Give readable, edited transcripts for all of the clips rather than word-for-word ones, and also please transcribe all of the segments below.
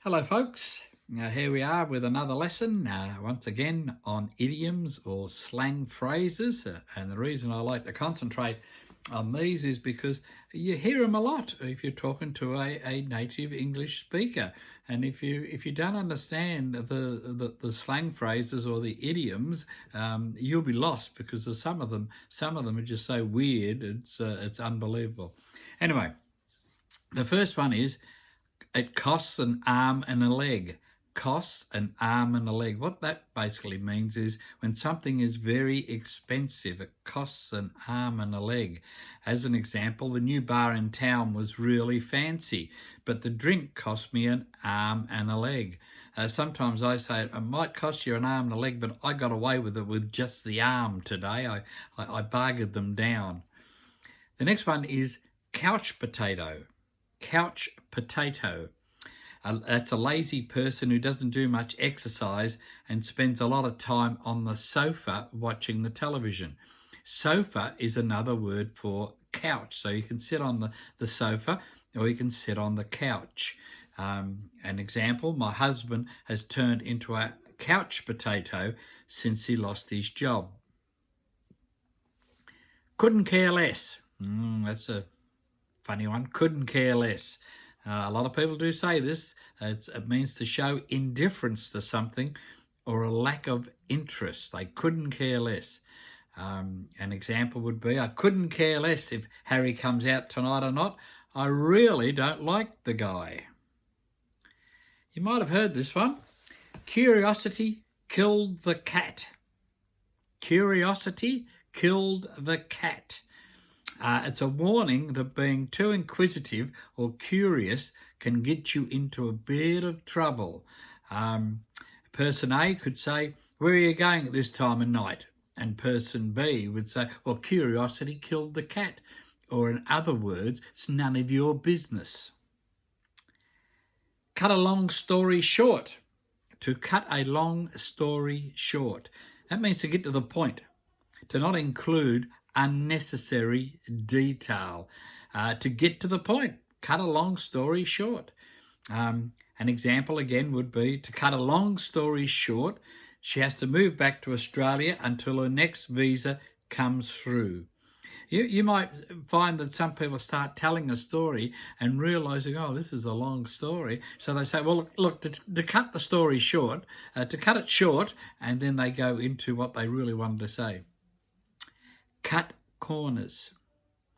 Hello folks, here we are with another lesson, once again on idioms or slang phrases, and the reason I like to concentrate on these is because you hear them a lot if you're talking to a native English speaker, and if you don't understand the slang phrases or the idioms, you'll be lost because of some of them are just so weird, it's unbelievable. Anyway, the first one is, it costs an arm and a leg. Costs an arm and a leg. What that basically means is when something is very expensive, it costs an arm and a leg. As an example, the new bar in town was really fancy, but the drink cost me an arm and a leg. Sometimes I say it might cost you an arm and a leg, but I got away with it with just the arm today. I bargained them down. The next one is couch potato. Couch potato. That's a lazy person who doesn't do much exercise and spends a lot of time on the sofa watching the television. Sofa is another word for couch. So you can sit on the sofa or you can sit on the couch. An example, my husband has turned into a couch potato since he lost his job. Couldn't care less. That's a funny one. Couldn't care less. A lot of people do say this. It means to show indifference to something or a lack of interest. They couldn't care less. An example would be, I couldn't care less if Harry comes out tonight or not. I really don't like the guy. You might have heard this one. Curiosity killed the cat. Curiosity killed the cat. It's a warning that being too inquisitive or curious can get you into a bit of trouble. Person A could say, where are you going at this time of night? And person B would say, well, curiosity killed the cat. Or in other words, it's none of your business. Cut a long story short. To cut a long story short. That means to get to the point. To not include unnecessary detail. To get to the point, cut a long story short. An example again would be, to cut a long story short, she has to move back to Australia until her next visa comes through. You might find that some people start telling a story and realising, oh, this is a long story. So they say, well, look, to cut the story short, to cut it short, and then they go into what they really wanted to say. Cut corners.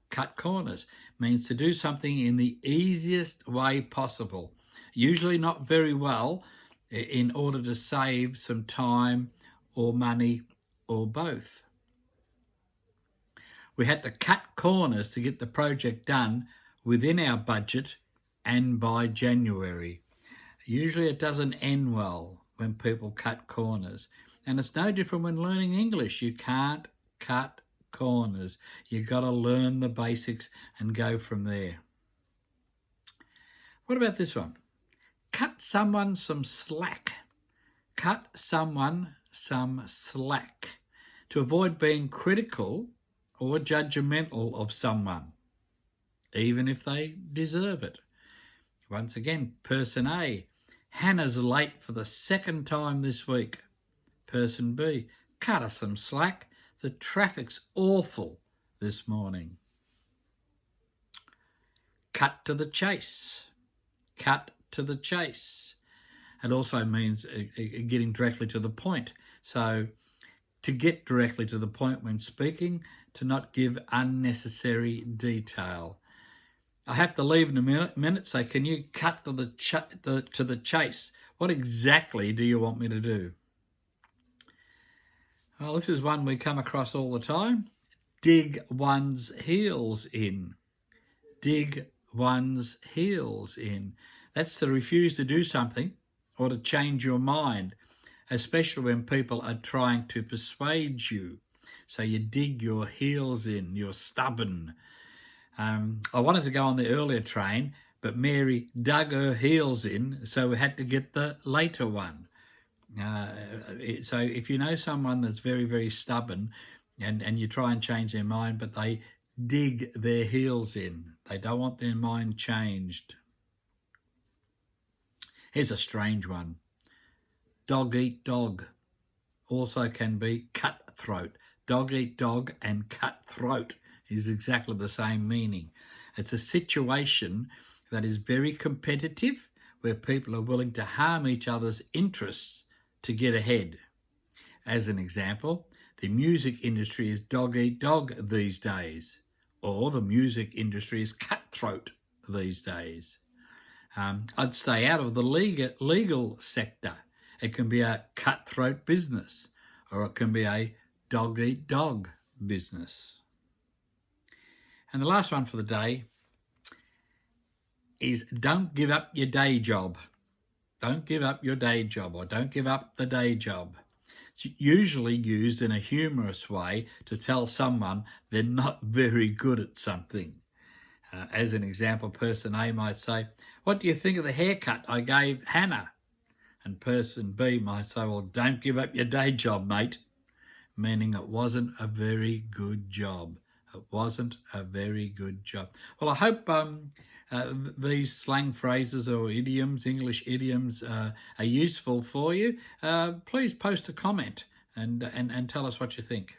Cut corners means to do something in the easiest way possible, usually not very well, in order to save some time or money or both. We had to cut corners to get the project done within our budget and by January. Usually it doesn't end well when people cut corners. And it's no different when learning English. You can't cut corners. You've got to learn the basics and go from there. What about this one? Cut someone some slack. Cut someone some slack. To avoid being critical or judgmental of someone, even if they deserve it. Once again, person A, Hannah's late for the second time this week. Person B, cut her some slack. The traffic's awful this morning. Cut to the chase. Cut to the chase. It also means getting directly to the point. So to get directly to the point when speaking, to not give unnecessary detail. I have to leave in a minute, so can you cut to the chase? What exactly do you want me to do? Well, this is one we come across all the time. Dig one's heels in. Dig one's heels in. That's to refuse to do something or to change your mind, especially when people are trying to persuade you. So you dig your heels in, you're stubborn. I wanted to go on the earlier train, but Mary dug her heels in, so we had to get the later one. So if you know someone that's very, very stubborn and you try and change their mind, but they dig their heels in, they don't want their mind changed. Here's a strange one. Dog eat dog also can be cutthroat. Dog eat dog and cutthroat is exactly the same meaning. It's a situation that is very competitive, where people are willing to harm each other's interests to get ahead. As an example, the music industry is dog eat dog these days, or the music industry is cutthroat these days. I'd stay out of the legal sector. It can be a cutthroat business, or it can be a dog eat dog business. And the last one for the day is don't give up your day job. Don't give up your day job, or don't give up the day job. It's usually used in a humorous way to tell someone they're not very good at something. As an example, person A might say, "What do you think of the haircut I gave Hannah?" And person B might say, "Well, don't give up your day job, mate," meaning it wasn't a very good job. It wasn't a very good job. Well, I hope these slang phrases or idioms, English idioms, are useful for you. Please post a comment and tell us what you think.